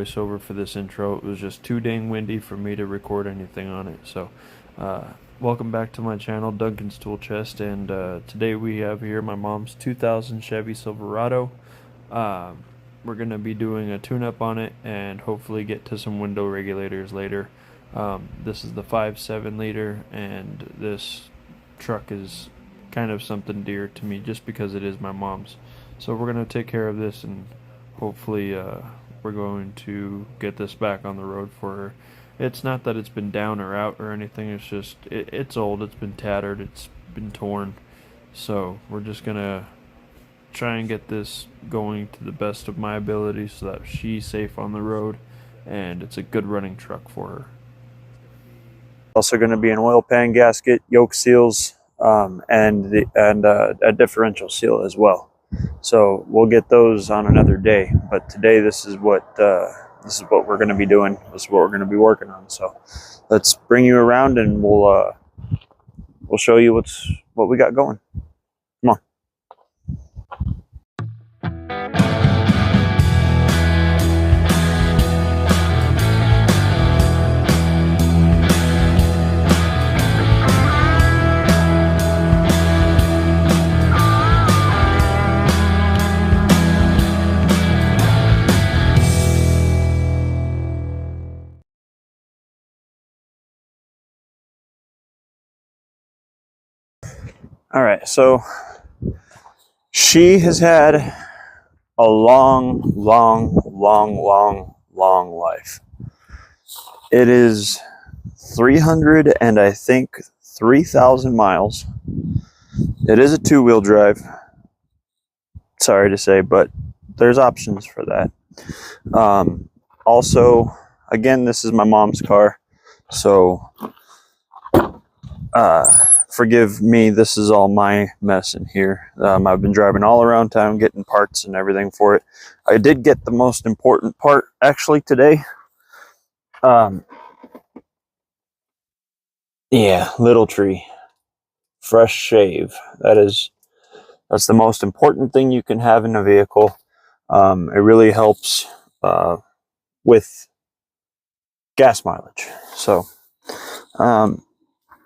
voiceover for this intro. It was just too dang windy for me to record anything on it. So, welcome back to my channel, Duncan's Tool Chest, and today we have here my mom's 2000 Chevy Silverado. We're going to be doing a tune-up on it and hopefully get to some window regulators later. This is the 5.7 liter, and this truck is kind of something dear to me just because it is my mom's. So we're going to take care of this, and hopefully we're going to get this back on the road for her. It's not that it's been down or out or anything, it's just it's old, it's been tattered, it's been torn. So we're just going to try and get this going to the best of my ability so that she's safe on the road and it's a good running truck for her. Also going to be an oil pan gasket, yoke seals, and a differential seal as well. So we'll get those on another day, but today this is what we're going to be doing. This is what we're going to be working on. So let's bring you around and we'll show you what we got going. Come on. All right, so she has had a long life. It is 300 and I think 3,000 miles. It is a two-wheel drive. Sorry to say, but there's options for that. Also, again, this is my mom's car, so forgive me, this is all my mess in here. I've been driving all around town getting parts and everything for it. I did get the most important part actually today. Yeah, little tree, fresh shave. That's the most important thing you can have in a vehicle. It really helps with gas mileage. So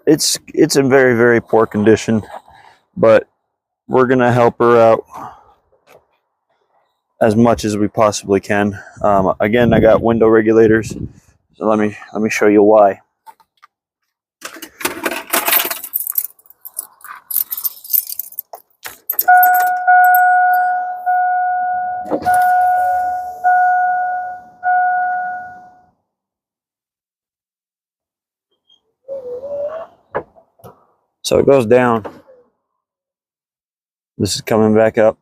it's in very poor condition, but we're gonna help her out as much as we possibly can. Again, I got window regulators, so let me show you why. So it goes down. This is coming back up.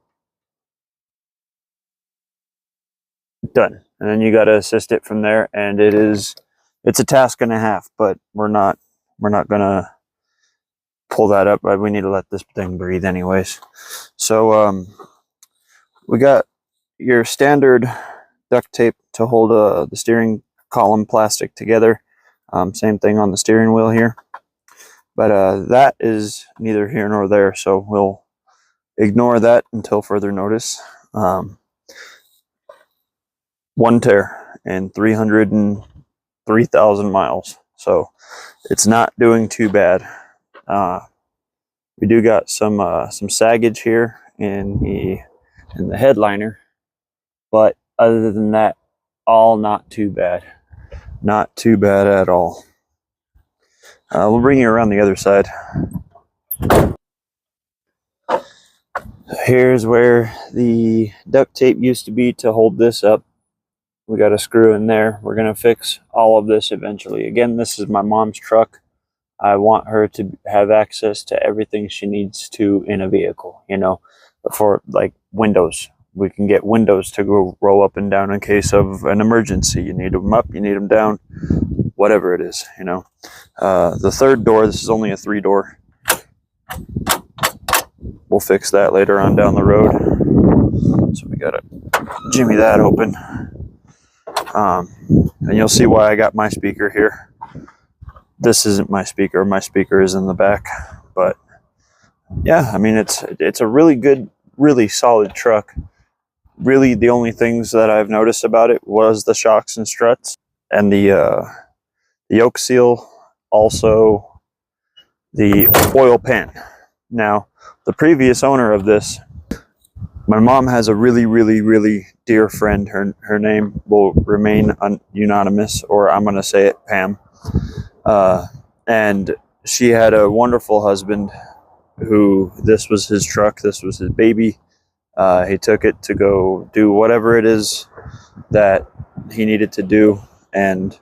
Done. And then you got to assist it from there, and it's a task and a half, but we're not gonna pull that up. We need to let this thing breathe anyways. So we got your standard duct tape to hold the steering column plastic together. Same thing on the steering wheel here. But that is neither here nor there, so we'll ignore that until further notice. One tear and 303,000 miles, so it's not doing too bad. We do got some saggage here in the headliner, but other than that, all not too bad. Not too bad at all. We'll bring you around the other side. Here's where the duct tape used to be to hold this up. We got a screw in there. We're going to fix all of this eventually. Again, this is my mom's truck. I want her to have access to everything she needs to in a vehicle, you know, for like windows. We can get windows to go roll up and down in case of an emergency. You need them up, you need them down, whatever it is, you know. The third door, this is only a 3-door. We'll fix that later on down the road. So we gotta jimmy that open. And you'll see why I got my speaker here. This isn't my speaker is in the back. But yeah, I mean, it's a really good, really solid truck. really the only things that I've noticed about it was the shocks and struts and the yoke seal, also the oil pan. Now, the previous owner of this, my mom has a really dear friend. Her name will remain anonymous, or I'm going to say it, Pam. And she had a wonderful husband who, this was his truck, this was his baby. He took it to go do whatever it is that he needed to do. And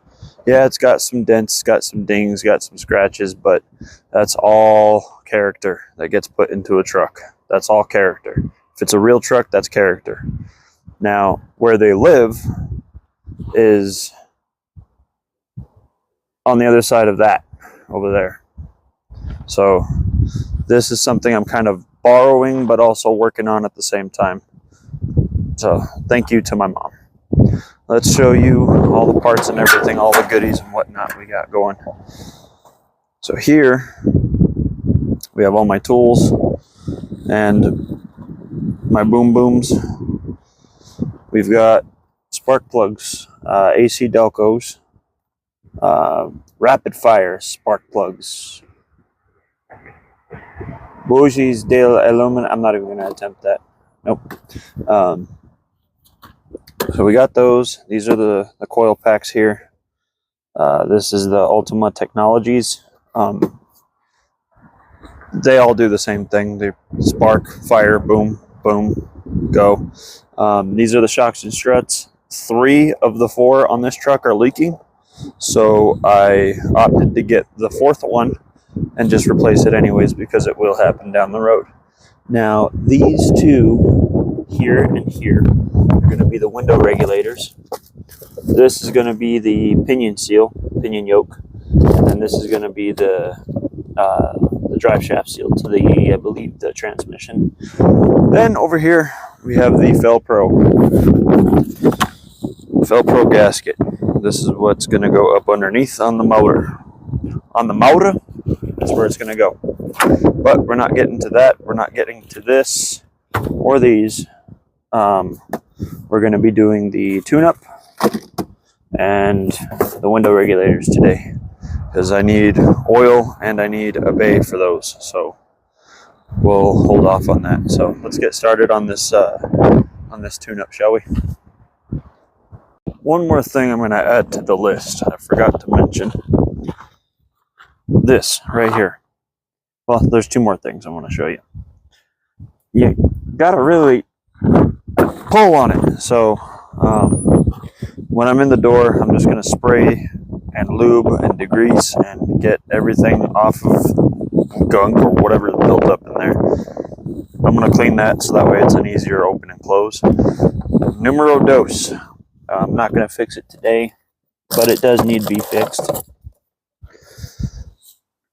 yeah, it's got some dents, got some dings, got some scratches, but that's all character that gets put into a truck. That's all character. If it's a real truck, that's character. Now, where they live is on the other side of that over there. So this is something I'm kind of borrowing, but also working on at the same time. So thank you to my mom. Let's show you all the parts and everything, all the goodies and whatnot we got going. So here we have all my tools and my boom booms. We've got spark plugs, AC Delcos, rapid fire spark plugs, bugies del aluminum. I'm not even going to attempt that. Nope. So we got those. These are the coil packs here. This is the Ultima Technologies. They all do the same thing. They spark, fire, boom, boom, go. These are the shocks and struts. 3 of the 4 on this truck are leaking, so I opted to get the 4th one and just replace it anyways, because it will happen down the road. Now, these 2 here and here are going to be the window regulators. This is going to be the pinion seal, pinion yoke, and this is going to be the drive shaft seal to the, I believe, the transmission. Then over here we have the Felpro gasket. This is what's going to go up underneath on the motor. On the motor, that's where it's going to go. But we're not getting to that. We're not getting to this or these. We're going to be doing the tune-up and the window regulators today, because I need oil and I need a bay for those. So we'll hold off on that. So let's get started on this tune-up, shall we? One more thing I'm going to add to the list. I forgot to mention this right here. Well, there's 2 more things I want to show you. You gotta really pull on it. So when I'm in the door, I'm just going to spray and lube and degrease and get everything off of gunk or whatever is built up in there. I'm going to clean that so that way it's an easier open and close. Numero dos. I'm not going to fix it today, but it does need to be fixed.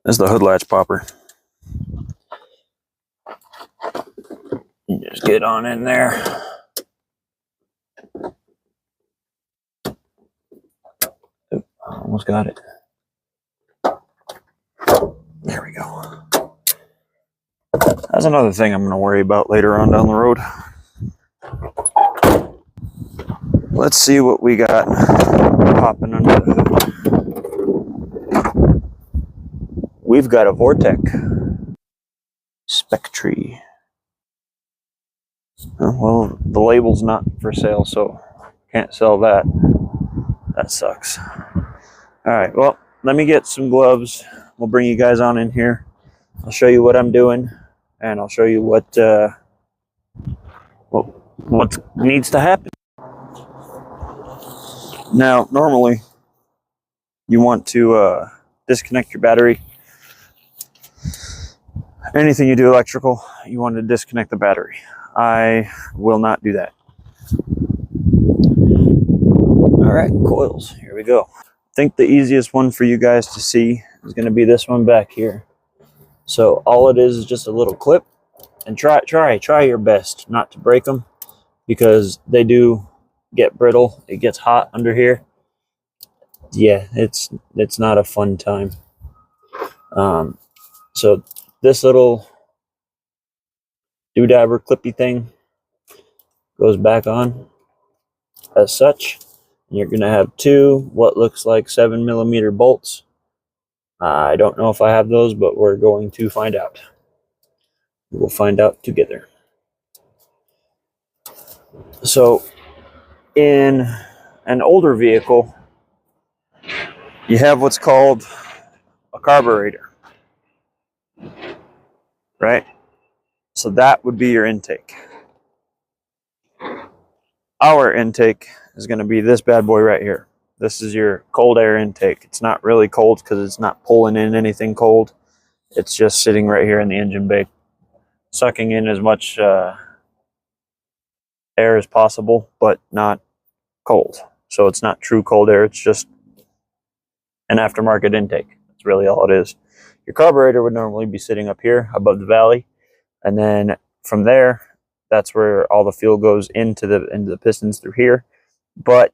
This is the hood latch popper. You just get on in there. Almost got it. There we go. That's another thing I'm going to worry about later on down the road. Let's see what we got popping under the hood. We've got a Vortec Spectre. Well, the label's not for sale, so can't sell that. That sucks. Alright, well, let me get some gloves. We'll bring you guys on in here. I'll show you what I'm doing, and I'll show you what needs to happen. Now, normally, you want to disconnect your battery. Anything you do electrical, you want to disconnect the battery. I will not do that. Alright, coils, here we go. I think the easiest one for you guys to see is going to be this one back here. So all it is just a little clip, and try your best not to break them, because they do get brittle. It gets hot under here. Yeah, it's not a fun time. So this little doodabber clippy thing, goes back on as such. You're going to have two what looks like 7mm bolts. I don't know if I have those, but we're going to find out. We'll find out together. So in an older vehicle, you have what's called a carburetor, right? So that would be your intake. Our intake is going to be this bad boy right here. This is your cold air intake. It's not really cold because it's not pulling in anything cold. It's just sitting right here in the engine bay, sucking in as much air as possible, but not cold. So it's not true cold air. It's just an aftermarket intake. That's really all it is. Your carburetor would normally be sitting up here above the valley, and then from there, that's where all the fuel goes into the pistons through here. But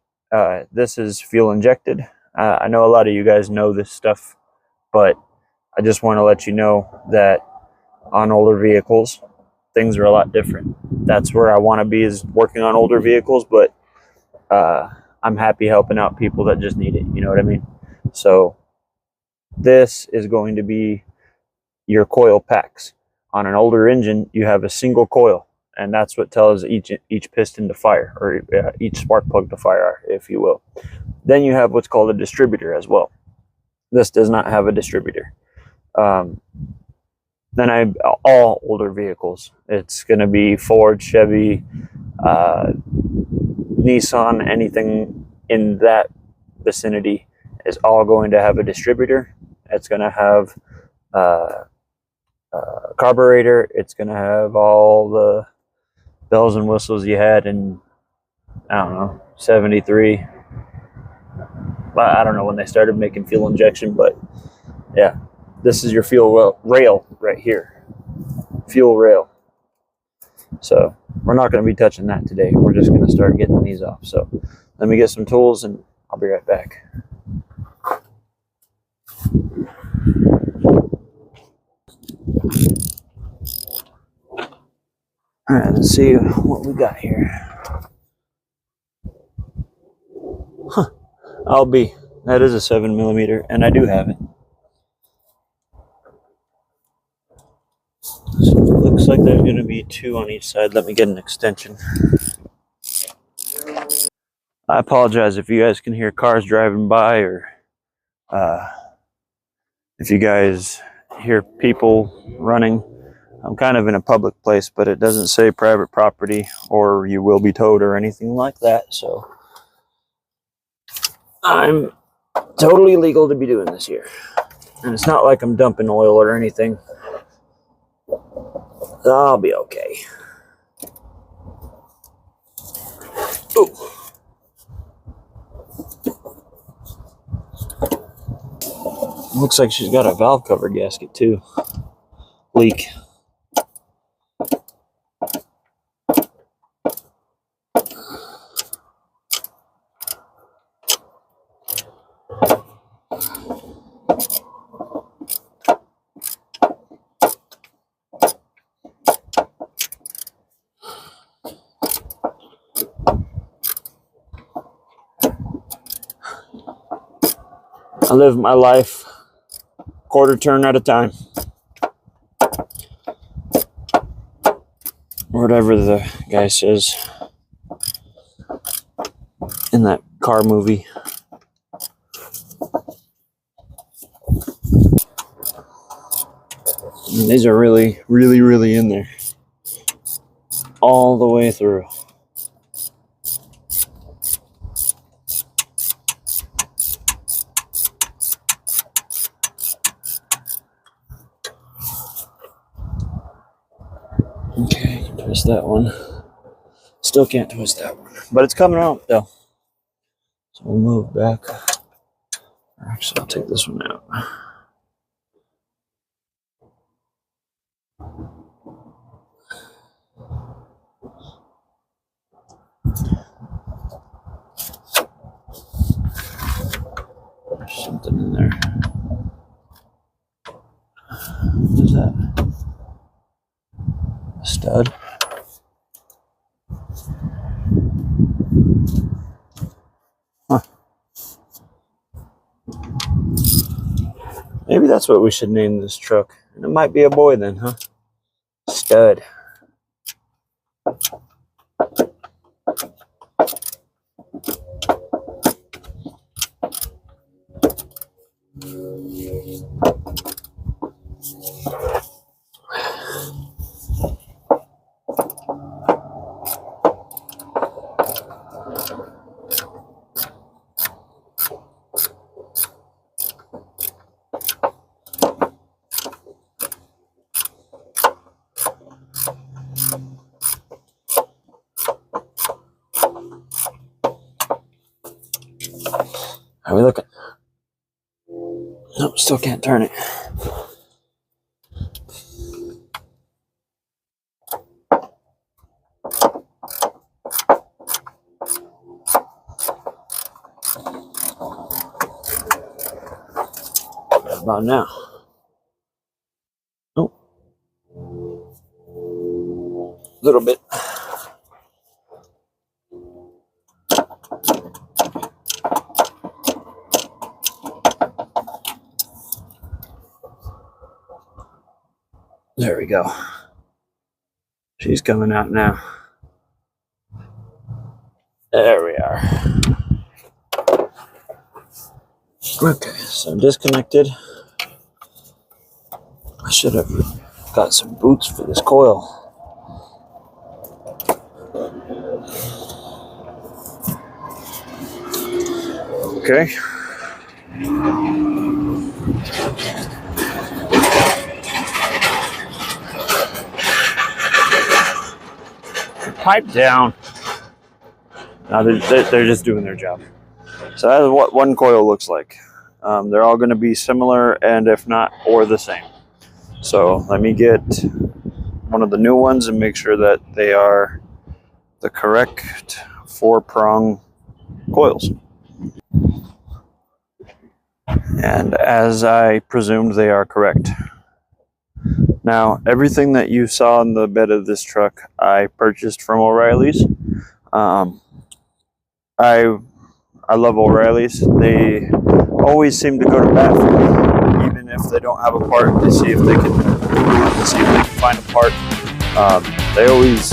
this is fuel injected. I know a lot of you guys know this stuff, but I just want to let you know that on older vehicles, things are a lot different. That's where I want to be, is working on older vehicles, but I'm happy helping out people that just need it. You know what I mean? So this is going to be your coil packs. On an older engine, you have a single coil, and that's what tells each piston to fire, or each spark plug to fire, if you will. Then you have what's called a distributor as well. This does not have a distributor. Then all older vehicles, it's going to be Ford, Chevy, Nissan, anything in that vicinity is all going to have a distributor. It's going to have carburetor. It's going to have all the bells and whistles you had in, I don't know, 73. I don't know when they started making fuel injection, but yeah, this is your fuel rail right here. Fuel rail. So we're not going to be touching that today. We're just going to start getting these off. So let me get some tools and I'll be right back. All right, let's see what we got here. Huh. That is a 7mm, and I do have it. So it looks like there's going to be two on each side. Let me get an extension. I apologize if you guys can hear cars driving by, or if you guys hear people running. I'm kind of in a public place, but it doesn't say private property or you will be towed or anything like that. So I'm totally legal to be doing this here. And it's not like I'm dumping oil or anything. I'll be okay. Ooh. Looks like she's got a valve cover gasket too. Leak. I live my life quarter turn at a time. Whatever the guy says in that car movie. And these are really, really, really in there. All the way through. Okay, twist that one. Still can't twist that one. But it's coming out though. So we'll move back. Actually, I'll take this one out. There's something in there. What is that? A stud? Maybe that's what we should name this truck. And it might be a boy then, huh? Stud. How are we looking? Nope, still can't turn it. What about now? Oh, a little bit. There we go. She's coming out now. There we are. Okay, so disconnected. I should have got some boots for this coil. Okay. Pipe down. Now they're just doing their job. So that's what one coil looks like. They're all going to be similar, and if not, or the same. So let me get one of the new ones and make sure that they are the correct 4-prong coils. And as I presumed, they are correct. Now, everything that you saw in the bed of this truck, I purchased from O'Reilly's. I love O'Reilly's. They always seem to go to bat for me, even if they don't have a part. They see if they can find a part. They always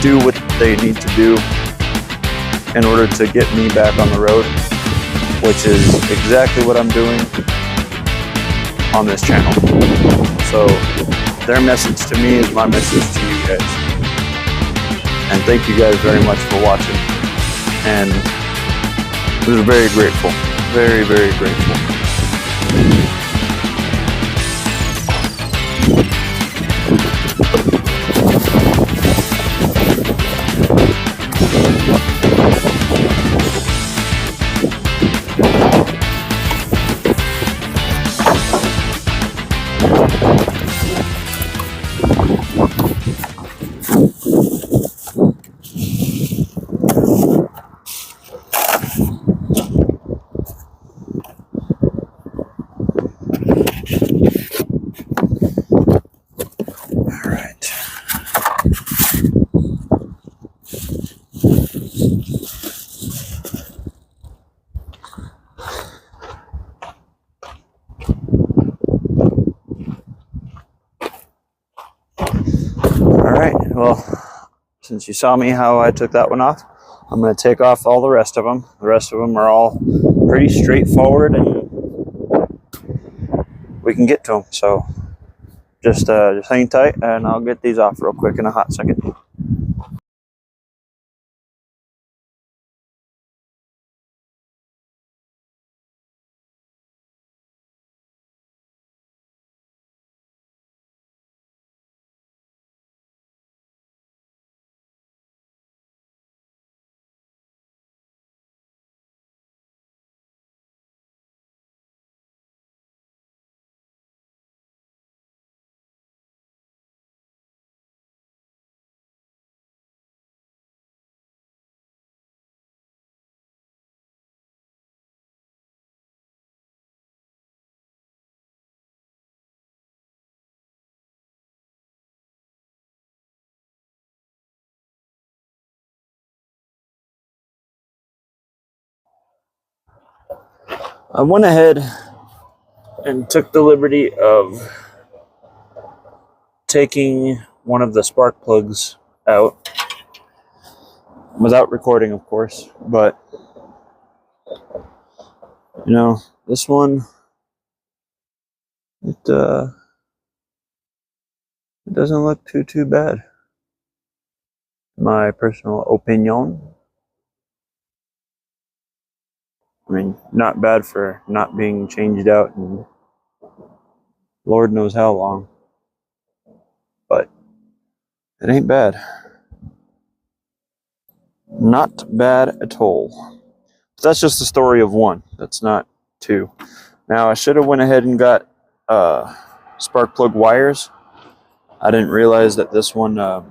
do what they need to do in order to get me back on the road, which is exactly what I'm doing on this channel. So their message to me is my message to you guys. And thank you guys very much for watching. And we're very grateful. Very, very grateful. Well, since you saw me how I took that one off, I'm going to take off all the rest of them. The rest of them are all pretty straightforward, and we can get to them. So just hang tight, and I'll get these off real quick in a hot second. I went ahead and took the liberty of taking one of the spark plugs out without recording, of course, but you know, this one, it doesn't look too bad. My personal opinion. I mean, not bad for not being changed out and Lord knows how long, but it ain't bad. Not bad at all. But that's just the story of one. That's not two. Now I should have went ahead and got spark plug wires. I didn't realize that this one, that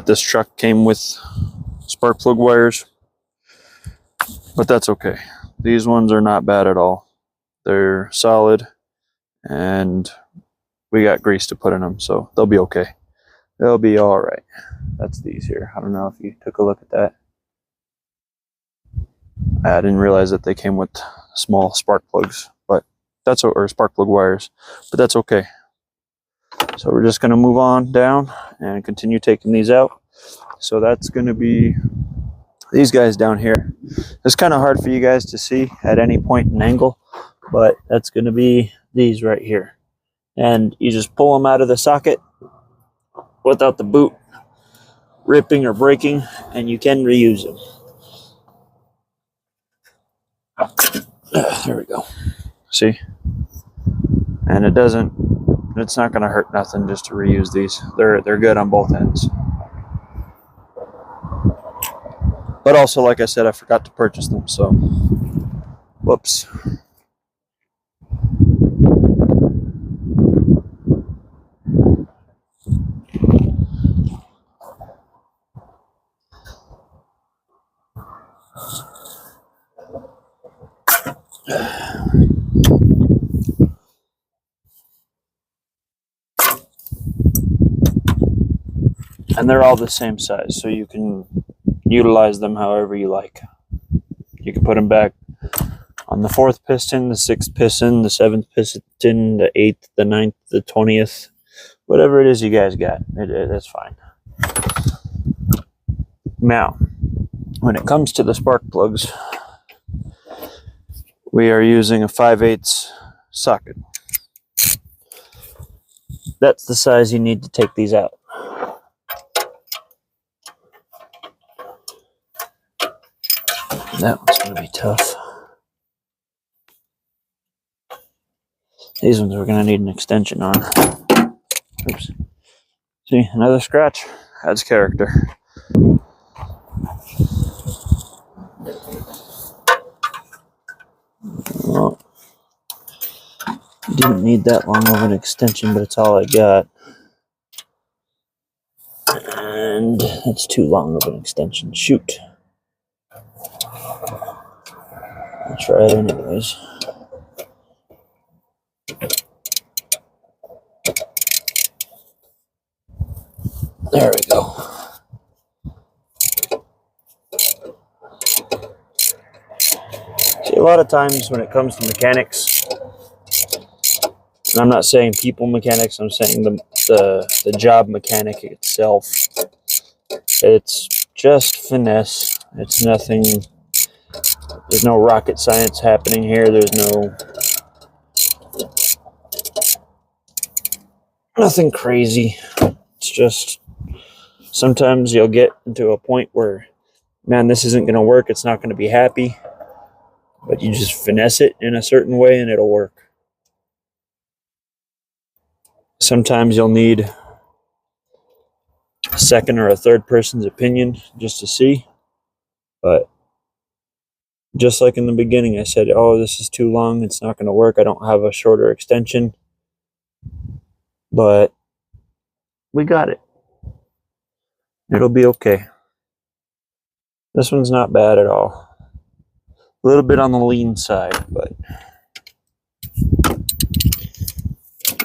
this truck came with spark plug wires, but that's okay. These ones are not bad at all. They're solid, and we got grease to put in them, so they'll be okay. They'll be all right. That's these here. I don't know if you took a look at that. I didn't realize that they came with small spark plugs, but that's, or spark plug wires, but that's okay. So we're just going to move on down and continue taking these out. So that's going to be these guys down here. It's kind of hard for you guys to see at any point and angle, but that's going to be these right here. And you just pull them out of the socket without the boot ripping or breaking, and you can reuse them. There we go. See? And it's not going to hurt nothing just to reuse these. They're good on both ends. But also, like I said, I forgot to purchase them, so whoops. And they're all the same size, so you can utilize them however you like. You can put them back on the 4th piston, the 6th piston, the 7th piston, the 8th, the 9th, the 20th, whatever it is you guys got. That's fine. Now, when it comes to the spark plugs, we are using a 5/8 socket. That's the size you need to take these out. That one's going to be tough. These ones we're going to need an extension on. Oops. See, another scratch adds character. Well, didn't need that long of an extension, but it's all I got. And that's too long of an extension. Shoot. I'll try it anyways. There we go. See, a lot of times when it comes to mechanics, and I'm not saying people mechanics, I'm saying the job mechanic itself, it's just finesse. It's nothing, there's no rocket science happening here. There's nothing crazy. It's just sometimes you'll get into a point where, man, this isn't going to work. It's not going to be happy. But you just finesse it in a certain way and it'll work. Sometimes you'll need a second or a third person's opinion just to see. But just like in the beginning, I said, oh, this is too long. It's not going to work. I don't have a shorter extension. But we got it. It'll be okay. This one's not bad at all. A little bit on the lean side, but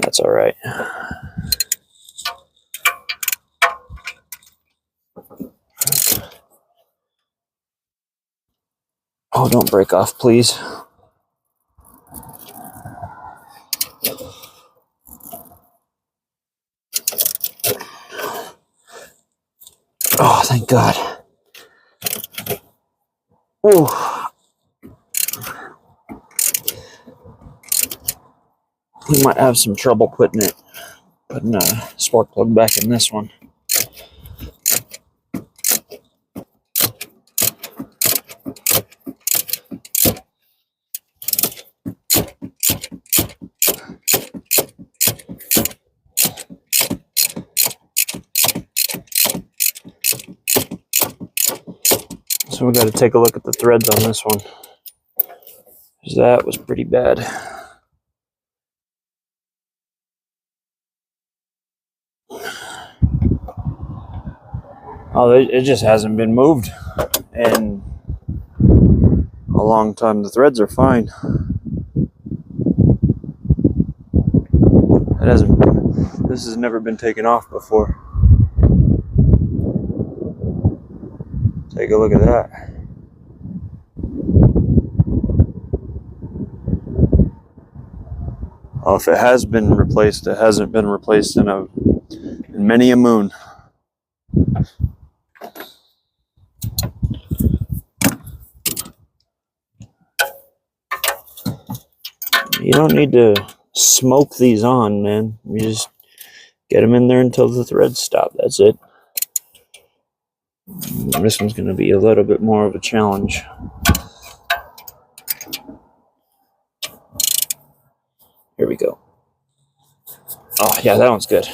that's all right. Oh Oh, don't break off, please. Oh, thank God. Oh, we might have some trouble putting a spark plug back in this one. So we got to take a look at the threads on this one. That was pretty bad. Oh, it just hasn't been moved in a long time. The threads are fine. It hasn't. This has never been taken off before. Take a look at that. Oh, if it has been replaced, it hasn't been replaced in many a moon. You don't need to smoke these on, man. You just get them in there until the threads stop. That's it. This one's going to be a little bit more of a challenge. Here we go. Oh, yeah, that one's good.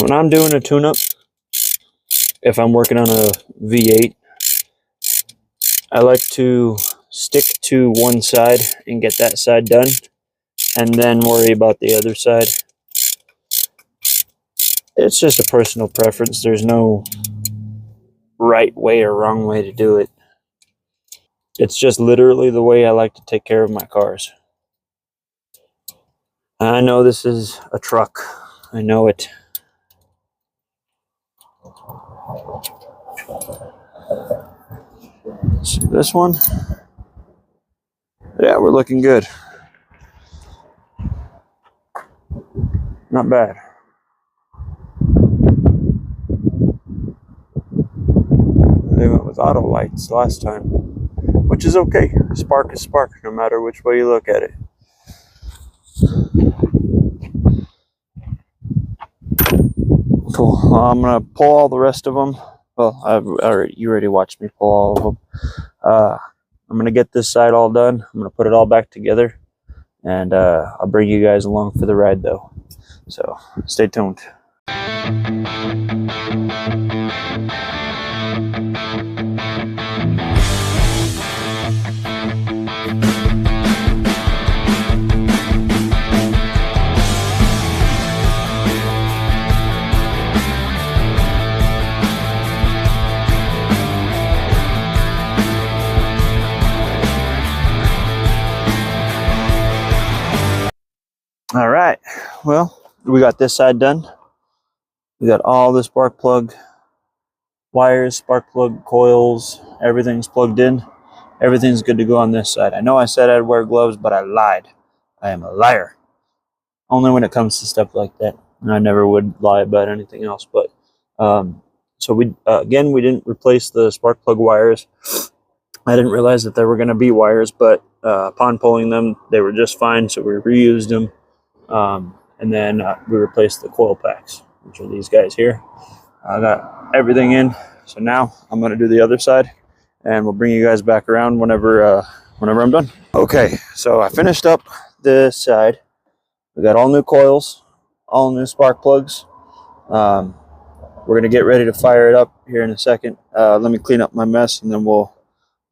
When I'm doing a tune-up, if I'm working on a V8, I like to stick to one side and get that side done, and then worry about the other side. It's just a personal preference. There's no right way or wrong way to do it. It's just literally the way I like to take care of my cars. I know this is a truck. I know it. So this one, yeah, we're looking good. Not bad. They went with auto lights last time, which is okay. Spark is spark, no matter which way you look at it. Cool. I'm gonna pull all the rest of them. Well, you already watched me pull all of them. I'm gonna get this side all done. I'm gonna put it all back together, and I'll bring you guys along for the ride, though. So stay tuned. All right, well, we got this side done. We got all the spark plug wires, spark plug coils, everything's plugged in. Everything's good to go on this side. I know I said I'd wear gloves, but I lied. I am a liar. Only when it comes to stuff like that. I never would lie about anything else. But so we again, we didn't replace the spark plug wires. I didn't realize that there were going to be wires, but upon pulling them, they were just fine. So we reused them. And then we replaced the coil packs, which are these guys here. I got everything in, so now I'm going to do the other side, and we'll bring you guys back around whenever I'm done. Okay, so I finished up this side. We got all new coils, all new spark plugs. We're going to get ready to fire it up here in a second. Let me clean up my mess, and then we'll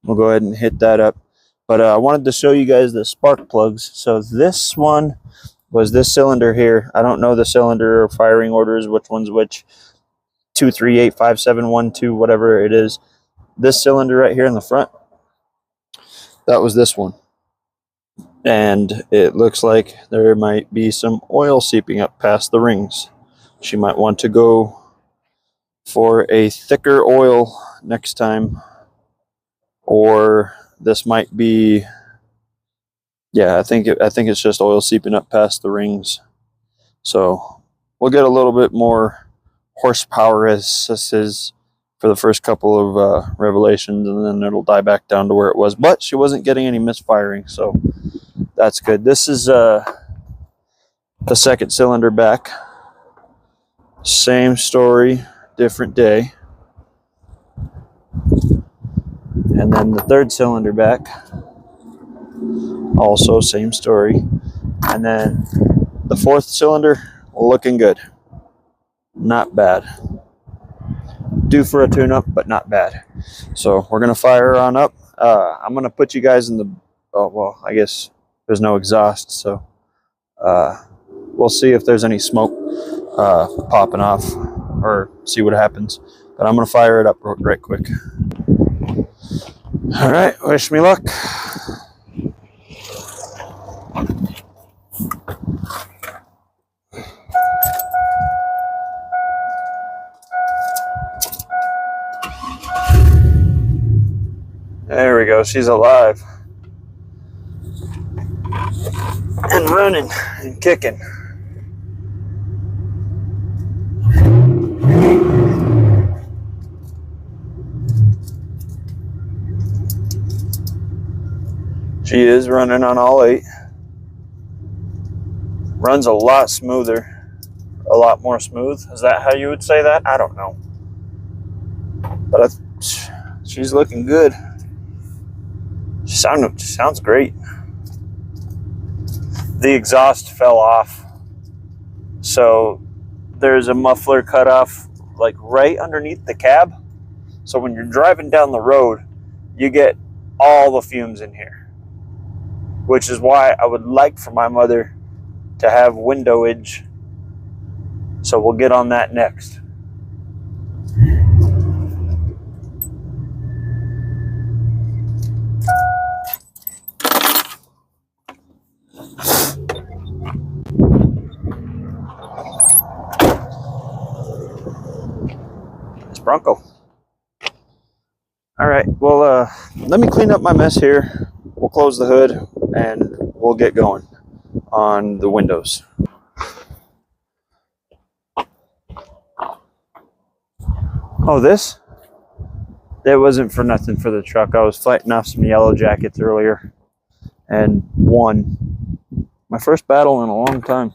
go ahead and hit that up. But I wanted to show you guys the spark plugs. So this one was this cylinder here. I don't know the cylinder or firing orders, which one's which. 2385712, whatever it is. This cylinder right here in the front, that was this one. And it looks like there might be some oil seeping up past the rings. She might want to go for a thicker oil next time, or this might be, yeah, I think it's just oil seeping up past the rings. So we'll get a little bit more horsepower as this is for the first couple of revelations, and then it'll die back down to where it was. But she wasn't getting any misfiring, so that's good. This is the second cylinder back. Same story, different day. And then the third cylinder back, also same story. And then the fourth cylinder, looking good. Not bad. Due for a tune-up, but not bad. So we're gonna fire her on up. I'm gonna put you guys in the, oh, well, I guess there's no exhaust, so we'll see if there's any smoke popping off, or see what happens. But I'm gonna fire it up right quick. All right, wish me luck. There we go, she's alive. And running and kicking. She is running on all 8. Runs a lot smoother, a lot more smooth. Is that how you would say that? I don't know. But she's looking good. She sounds great. The exhaust fell off, so there's a muffler cut off like right underneath the cab. So when you're driving down the road, you get all the fumes in here, which is why I would like for my mother to have windowage. So we'll get on that next. It's Bronco. All right, well, let me clean up my mess here. We'll close the hood and we'll get going on the windows. Oh, this? That wasn't for nothing for the truck. I was fighting off some yellow jackets earlier and won. My first battle in a long time.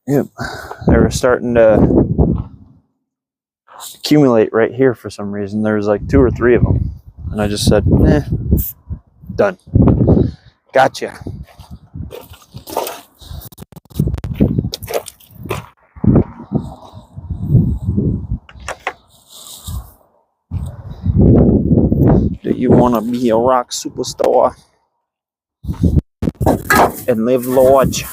Yep, they were starting to accumulate right here for some reason. There was like 2 or 3 of them. And I just said, done. Gotcha. Do you want to be a rock superstar and live large?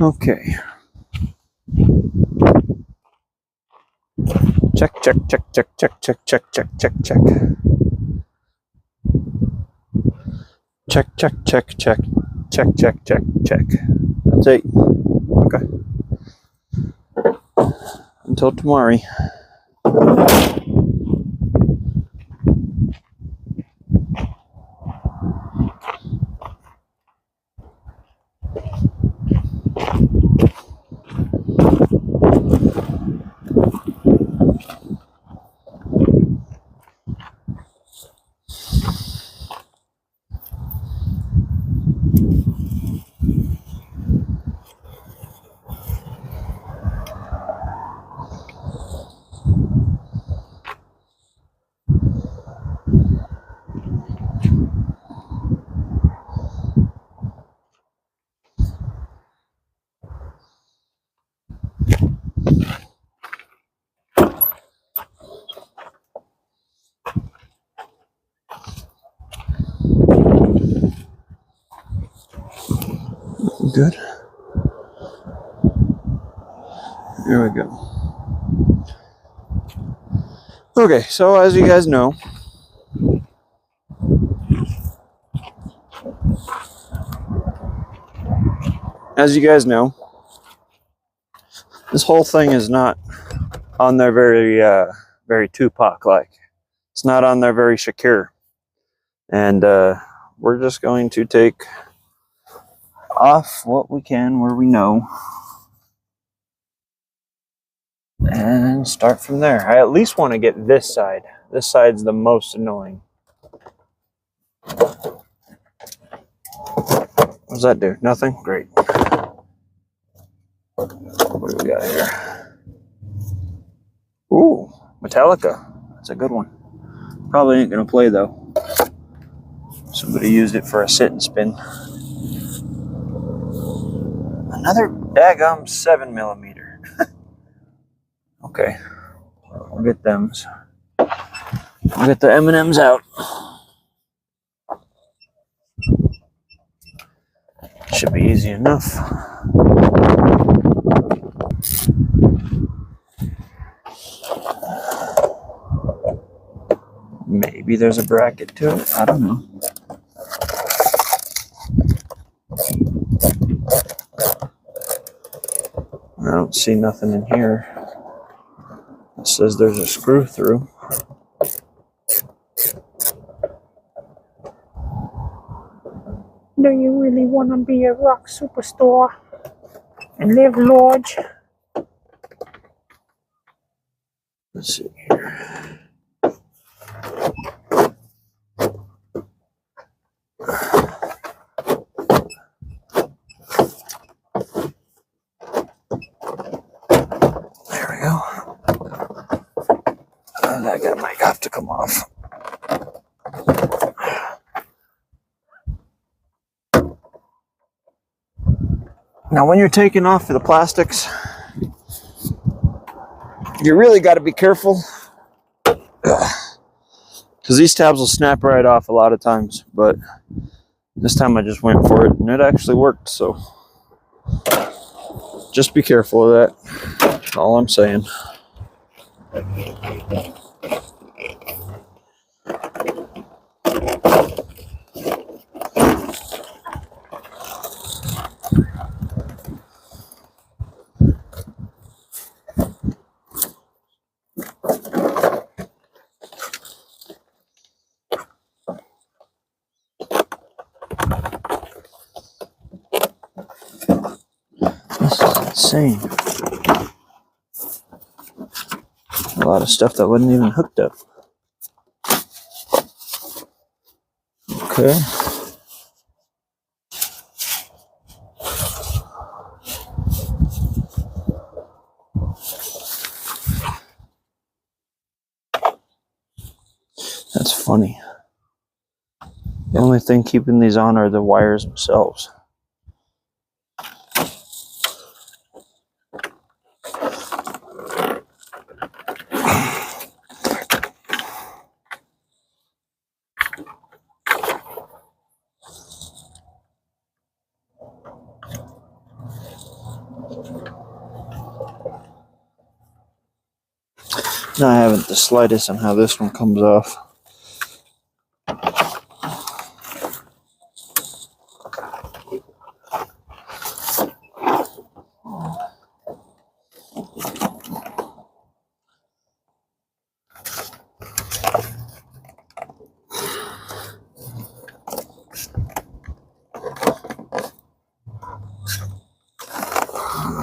Okay. Check, check, check, check, check, check, check, check, check, check. Check, check, check, check, check, check, check, check. That's 8. Okay. Until tomorrow. Good. There we go. Okay, so as you guys know, this whole thing is not on there very Tupac-like. It's not on there very Shakir. And we're just going to take off what we can where we know and start from there. I at least want to get this side. This side's the most annoying. What does that do? Nothing? Great. What do we got here? Ooh, Metallica. That's a good one. Probably ain't gonna play though. Somebody used it for a sit and spin. Another daggum 7mm. Okay, I'll get them. I'll get the M&Ms out. Should be easy enough. Maybe there's a bracket to it. I don't know. I don't see nothing in here. It says there's a screw through. Do you really want to be a rock superstar and live large? Let's see here. There we go. That guy might have to come off. Now, when you're taking off the plastics, you really got to be careful because these tabs will snap right off a lot of times. But this time I just went for it and it actually worked. So just be careful of that. That's all I'm saying. This is insane. A lot of stuff that wasn't even hooked up. Okay. That's funny. The only thing keeping these on are the wires themselves. No, I haven't the slightest on how this one comes off.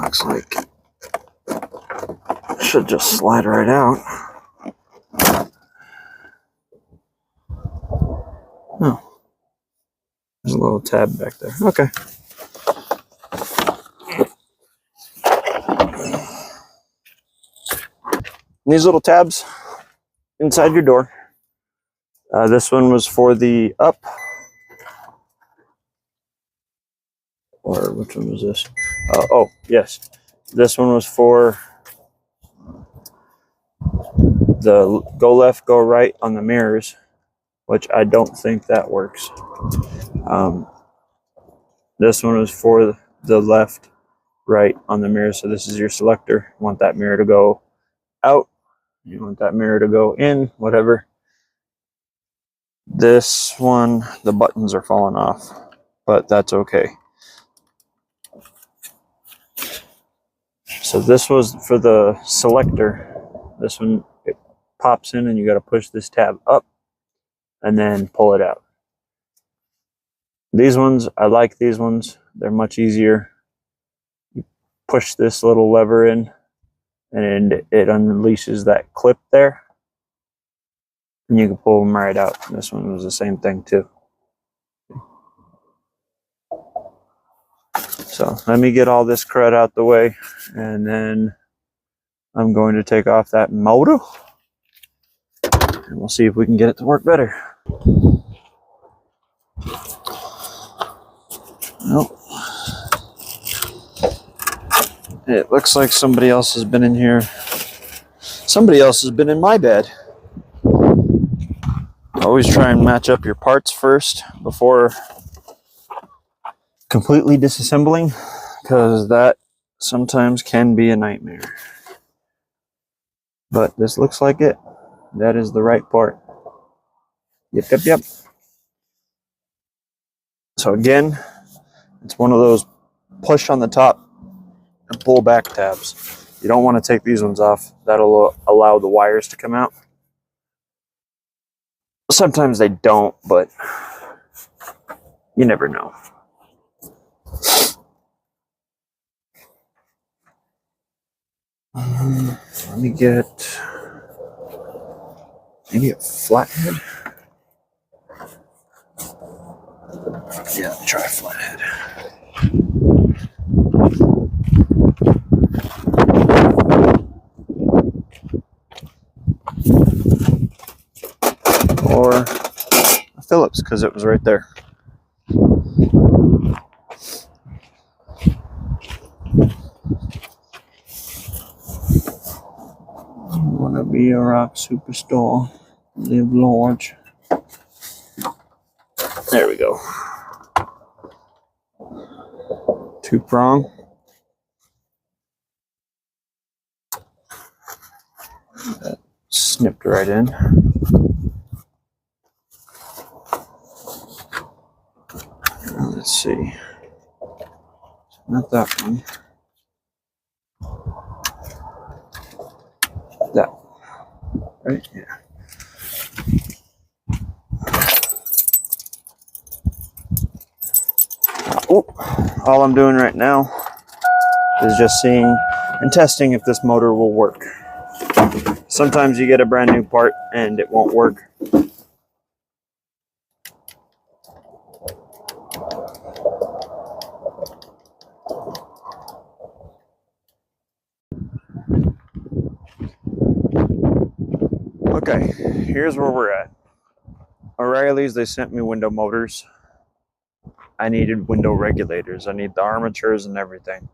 Looks like it should just slide right out. Oh, there's a little tab back there. Okay. These little tabs inside your door. This one was for the up. Or which one was this? Oh, yes. This one was for the go left, go right on the mirrors, which I don't think that works. This one was for the left, right on the mirror. So this is your selector. You want that mirror to go out. You want that mirror to go in, whatever. This one, the buttons are falling off, but that's okay. So this was for the selector. This one, it pops in and you got to push this tab up and then pull it out. These ones, I like these ones. They're much easier. You push this little lever in and it unleashes that clip there. And you can pull them right out. This one was the same thing too. So let me get all this crud out the way, and then I'm going to take off that motor and we'll see if we can get it to work better. Well, it looks like somebody else has been in here. Somebody else has been in my bed. Always try and match up your parts first before completely disassembling, because that sometimes can be a nightmare. But this looks like it. That is the right part. Yep. So again, it's one of those push on the top and pull back tabs. You don't want to take these ones off. That'll allow the wires to come out. Sometimes they don't, but you never know. Let me get maybe a flathead. Yeah, try a flathead. Or a Phillips, because it was right there. Wanna be a rock superstar, live large. There we go. 2-prong. That snipped right in. Let's see. Not that one. That one. Right? Yeah. Oh, all I'm doing right now is just seeing and testing if this motor will work. Sometimes you get a brand new part and it won't work. Okay, here's where we're at. O'Reilly's, they sent me window motors. I needed window regulators. I need the armatures and everything.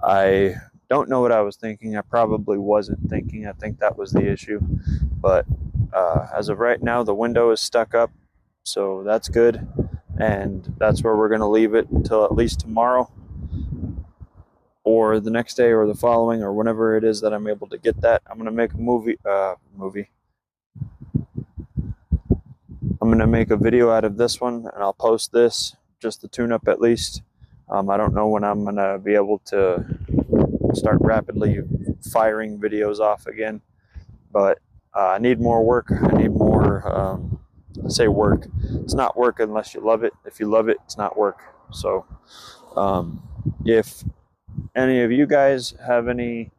I don't know what I was thinking. I probably wasn't thinking. I think that was the issue. But as of right now, the window is stuck up, so that's good. And that's where we're going to leave it until at least tomorrow, or the next day, or the following, or whenever it is that I'm able to get that. I'm going to make a I'm going to make a video out of this one, and I'll post this, just the tune-up at least. I don't know when I'm going to be able to start rapidly firing videos off again, but I need more work. I need more, I say work. It's not work unless you love it. If you love it, it's not work. So if any of you guys have any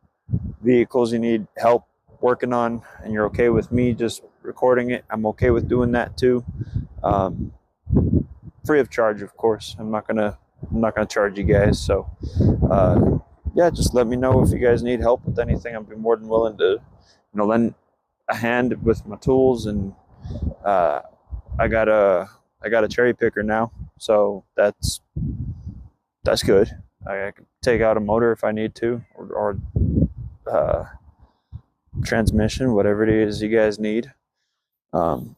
vehicles you need help working on and you're okay with me just recording it, I'm okay with doing that too. Free of charge, of course. I'm not gonna charge you guys. So yeah, just let me know if you guys need help with anything. I'd be more than willing to, lend a hand with my tools. And I got a cherry picker now, so that's good. I can take out a motor if I need to, or transmission, whatever it is you guys need. I'm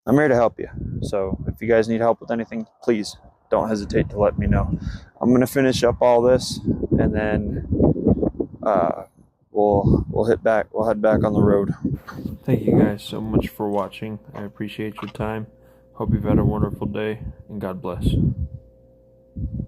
here to help you. So if you guys need help with anything, please don't hesitate to let me know. I'm gonna finish up all this, and then we'll head back on the road. Thank you guys so much for watching. I appreciate your time. Hope you've had a wonderful day, and God bless.